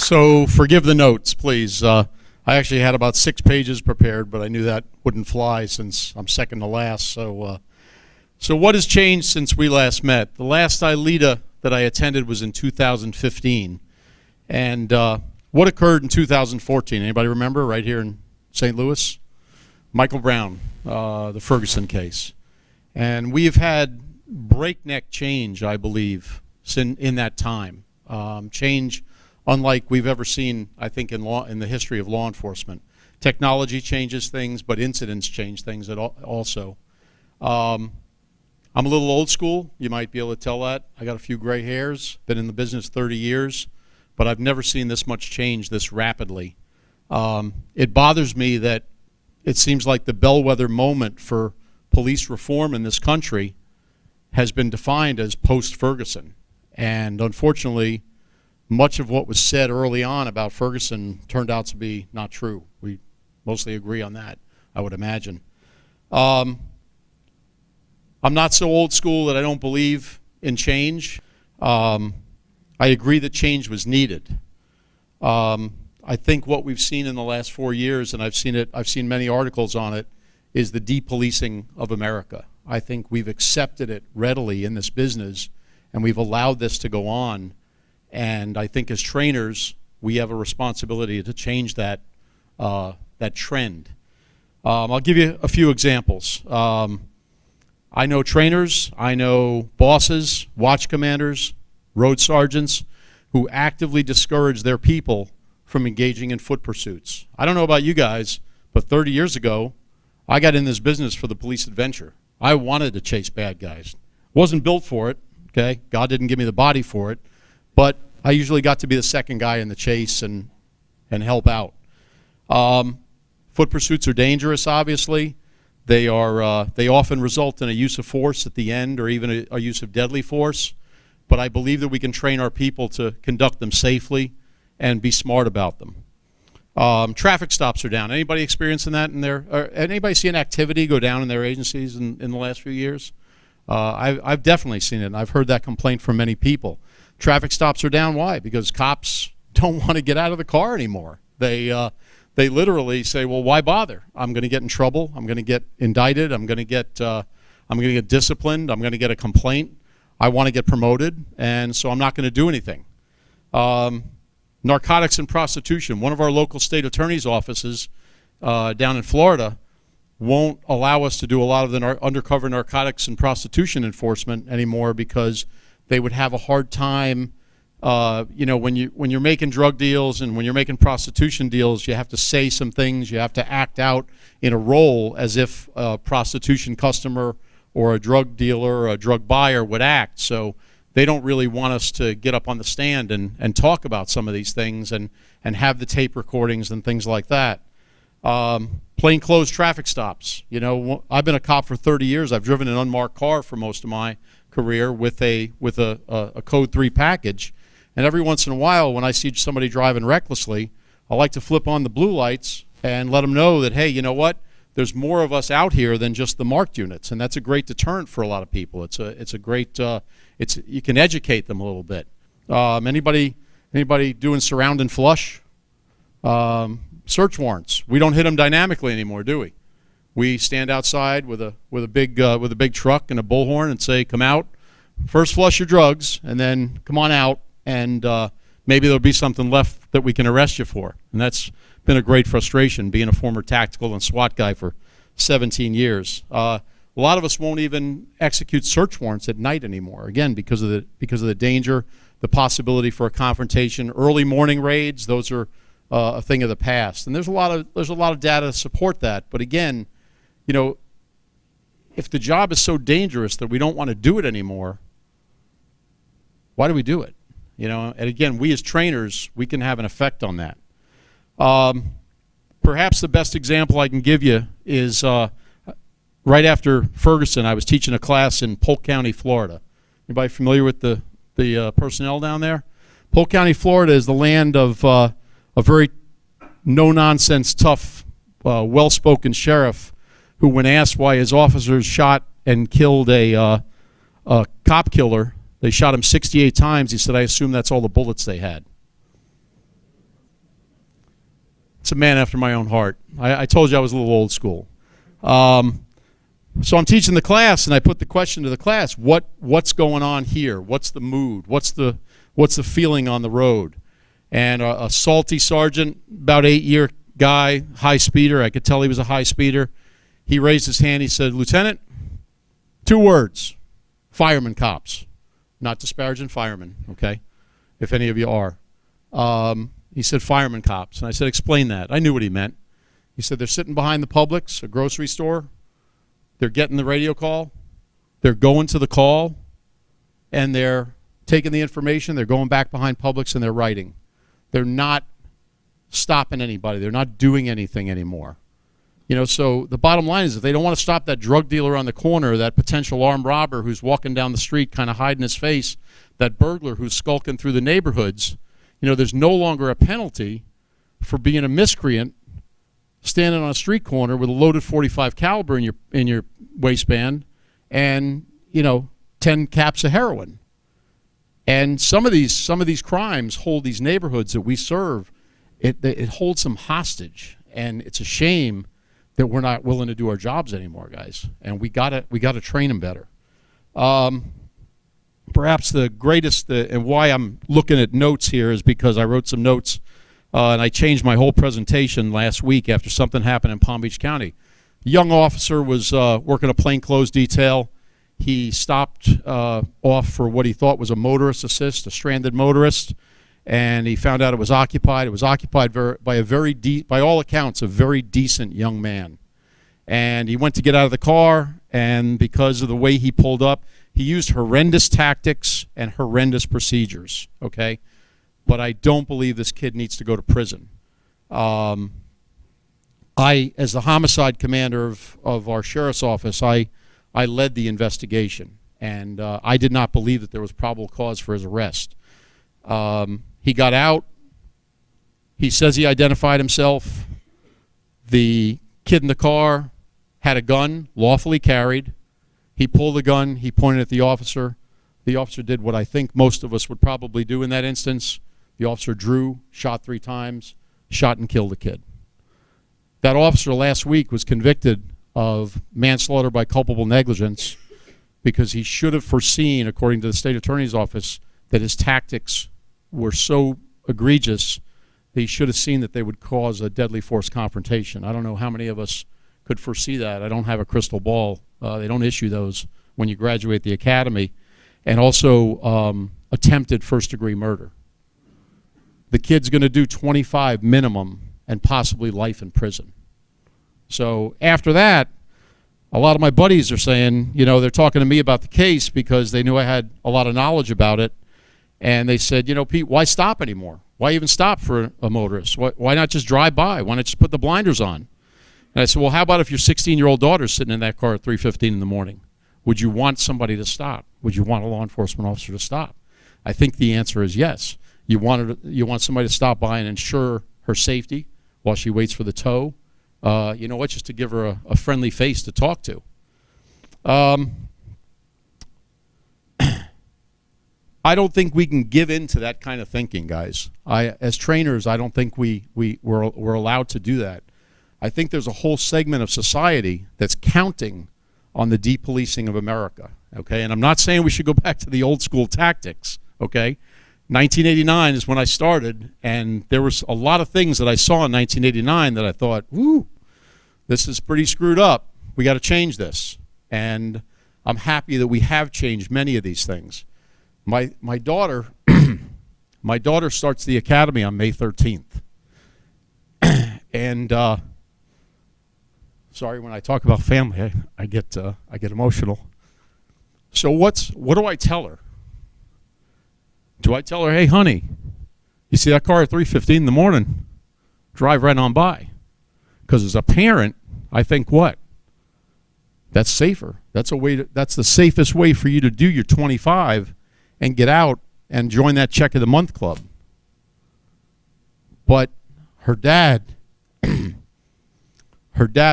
So forgive the notes, please. I actually had about 6 pages prepared, but I knew that wouldn't fly since I'm second to last. So what has changed since we last met? The last ILEETA that I attended was in 2015. And what occurred in 2014? Anybody remember, right here in St. Louis? Michael Brown, the Ferguson case. And we have had breakneck change, I believe, in that time. Change unlike we've ever seen, I think, in the history of law enforcement. Technology changes things, but incidents change things also. I'm a little old school. You might be able to tell that. I got a few gray hairs, been in the business 30 years, but I've never seen this much change this rapidly. It bothers me that it seems like the bellwether moment for police reform in this country has been defined as post-Ferguson. And unfortunately, much of what was said early on about Ferguson turned out to be not true. We mostly agree on that, I would imagine. I'm not so old school that I don't believe in change. I agree that change was needed. I think what we've seen in the last 4 years, and I've seen many articles on it, is the depolicing of America. I think we've accepted it readily in this business, and we've allowed this to go on. And I think as trainers, we have a responsibility to change that trend. I'll give you a few examples. I know trainers, I know bosses, watch commanders, road sergeants who actively discourage their people from engaging in foot pursuits. I don't know about you guys, but 30 years ago, I got in this business for the police adventure. I wanted to chase bad guys. Wasn't built for it, okay? God didn't give me the body for it, but I usually got to be the second guy in the chase and help out. Foot pursuits are dangerous, obviously. They often result in a use of force at the end, or even a use of deadly force. But I believe that we can train our people to conduct them safely and be smart about them. Traffic stops are down. Anybody experiencing that in their? Or anybody see an activity go down in their agencies in the last few years? I've definitely seen it, and I've heard that complaint from many people. Traffic stops are down. Why? Because cops don't want to get out of the car anymore. They literally say, well, why bother? I'm going to get in trouble. I'm going to get indicted. I'm going to get disciplined. I'm going to get a complaint. I want to get promoted, and so I'm not going to do anything. Narcotics and prostitution. One of our local state attorney's offices down in Florida won't allow us to do a lot of the undercover narcotics and prostitution enforcement anymore because they would have a hard time. When you're making drug deals and when you're making prostitution deals, you have to say some things. You have to act out in a role as if a prostitution customer or a drug dealer or a drug buyer would act. So they don't really want us to get up on the stand and talk about some of these things and have the tape recordings and things like that. Plainclothes traffic stops. You know, I've been a cop for 30 years. I've driven an unmarked car for most of my career with a Code 3 package. And every once in a while, when I see somebody driving recklessly, I like to flip on the blue lights and let them know that, hey, you know what? There's more of us out here than just the marked units, and that's a great deterrent for a lot of people. It's a great you can educate them a little bit. Anybody doing surround and flush? Search warrants. We don't hit them dynamically anymore, do we? We stand outside with a big truck and a bullhorn and say, "Come out, first flush your drugs, and then come on out." And maybe there'll be something left that we can arrest you for. And that's been a great frustration, being a former tactical and SWAT guy for 17 years. A lot of us won't even execute search warrants at night anymore, again, because of the danger, the possibility for a confrontation. Early morning raids, those are a thing of the past. And there's a lot of data to support that. But again, you know, if the job is so dangerous that we don't want to do it anymore, why do we do it? You know, and again, we as trainers, we can have an effect on that. Perhaps the best example I can give you is right after Ferguson, I was teaching a class in Polk County, Florida. Anybody familiar with the personnel down there? Polk County, Florida is the land of a very no-nonsense, tough, well-spoken sheriff who, when asked why his officers shot and killed a cop killer, they shot him 68 times. He said, "I assume that's all the bullets they had." It's a man after my own heart. I told you I was a little old school. So I'm teaching the class, and I put the question to the class: what's going on here? What's the mood? What's the feeling on the road? And a salty sergeant, about 8-year guy, high speeder. I could tell he was a high speeder. He raised his hand. He said, "Lieutenant, 2 words: firemen, cops." Not disparaging firemen, okay? If any of you are. He said, "Firemen, cops." And I said, "Explain that." I knew what he meant. He said, "They're sitting behind the Publix, a grocery store. They're getting the radio call. They're going to the call. And they're taking the information. They're going back behind Publix and they're writing. They're not stopping anybody. They're not doing anything anymore." You know, so the bottom line is, if they don't want to stop that drug dealer on the corner, that potential armed robber who's walking down the street kind of hiding his face, that burglar who's skulking through the neighborhoods, you know, there's no longer a penalty for being a miscreant standing on a street corner with a loaded .45 caliber in your waistband and, you know, 10 caps of heroin. And some of these crimes hold these neighborhoods that we serve, it holds them hostage, and it's a shame that we're not willing to do our jobs anymore, guys. And we gotta train them better. Perhaps the greatest, and why I'm looking at notes here, is because I wrote some notes and I changed my whole presentation last week after something happened in Palm Beach County. A young officer was working a plainclothes detail. He stopped off for what he thought was a motorist assist, a stranded motorist, and he found out it was occupied. It was occupied by by all accounts, a very decent young man. And he went to get out of the car, and because of the way he pulled up, he used horrendous tactics and horrendous procedures, okay? But I don't believe this kid needs to go to prison. As the homicide commander of our sheriff's office, I led the investigation, and I did not believe that there was probable cause for his arrest. He got out. He says he identified himself. The kid in the car had a gun, lawfully carried. He pulled the gun. He pointed at the officer. The officer did what I think most of us would probably do in that instance. The officer drew, shot 3 times, shot and killed the kid. That officer last week was convicted of manslaughter by culpable negligence because he should have foreseen, according to the state attorney's office, that his tactics were so egregious that he should have seen that they would cause a deadly force confrontation. I don't know how many of us could foresee that. I don't have a crystal ball. They don't issue those when you graduate the academy. And also attempted first-degree murder. The kid's going to do 25 minimum and possibly life in prison. So after that, a lot of my buddies are saying, you know, they're talking to me about the case because they knew I had a lot of knowledge about it. And they said, you know, Pete, why stop anymore? Why even stop for a motorist? Why not just drive by? Why not just put the blinders on? And I said, well, how about if your 16-year-old daughter's sitting in that car at 3:15 in the morning? Would you want somebody to stop? Would you want a law enforcement officer to stop? I think the answer is yes. You want somebody to stop by and ensure her safety while she waits for the tow. You know what? Just to give her a friendly face to talk to. I don't think we can give in to that kind of thinking, guys. As trainers, I don't think we're allowed to do that. I think there's a whole segment of society that's counting on the depolicing of America, okay? And I'm not saying we should go back to the old school tactics, okay? 1989 is when I started, and there was a lot of things that I saw in 1989 that I thought, whoo, this is pretty screwed up. We got to change this. And I'm happy that we have changed many of these things. My daughter my daughter starts the academy on May 13th. And sorry, when I talk about family, I get emotional. So what do I tell her? Do I tell her, hey, honey, you see that car at 3:15 in the morning? Drive right on by. Because as a parent, I think what? That's safer. That's the safest way for you to do your 25 and get out and join that check of the month club. But her dad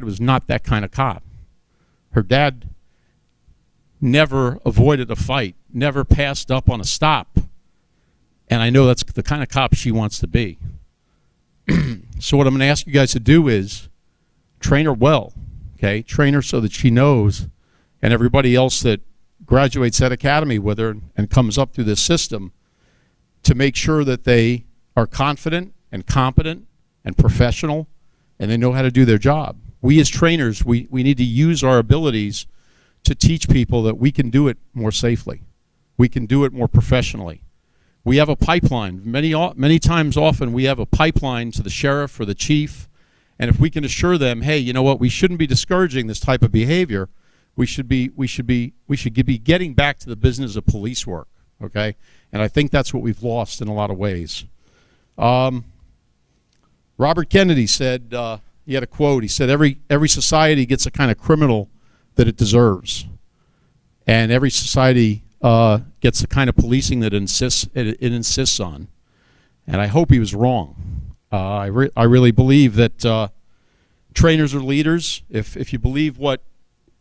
was not that kind of cop. Her dad never avoided a fight, never passed up on a stop. And I know that's the kind of cop she wants to be. So what I'm going to ask you guys to do is train her well, okay? Train her so that she knows, and everybody else that graduates that academy with her and comes up through this system, to make sure that they are confident and competent and professional, and they know how to do their job. We as trainers, we need to use our abilities to teach people that we can do it more safely. We can do it more professionally. We have a pipeline. Many times often we have a pipeline to the sheriff or the chief, and if we can assure them, hey, you know what, we shouldn't be discouraging this type of behavior. We should be getting back to the business of police work, okay? And I think that's what we've lost in a lot of ways. Robert Kennedy said, he had a quote, he said, every society gets a kind of criminal that it deserves. And every society gets the kind of policing that it insists on. And I hope he was wrong. I really believe that trainers are leaders. If you believe what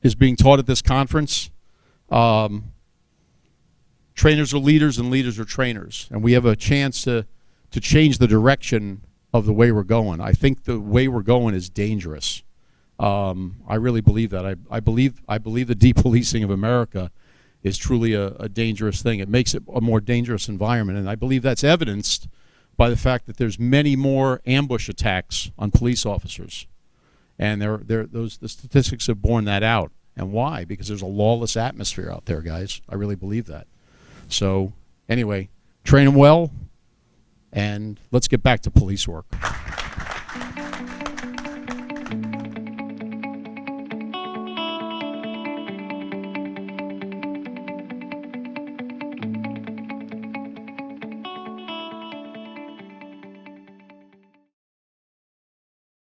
is being taught at this conference, trainers are leaders and leaders are trainers. And we have a chance to change the direction of the way we're going. I think the way we're going is dangerous. I really believe that. I believe the depolicing of America is truly a dangerous thing. It makes it a more dangerous environment, and I believe that's evidenced by the fact that there's many more ambush attacks on police officers, and the statistics have borne that out. And why? Because there's a lawless atmosphere out there, guys. I really believe that. So anyway, train them well, and let's get back to police work.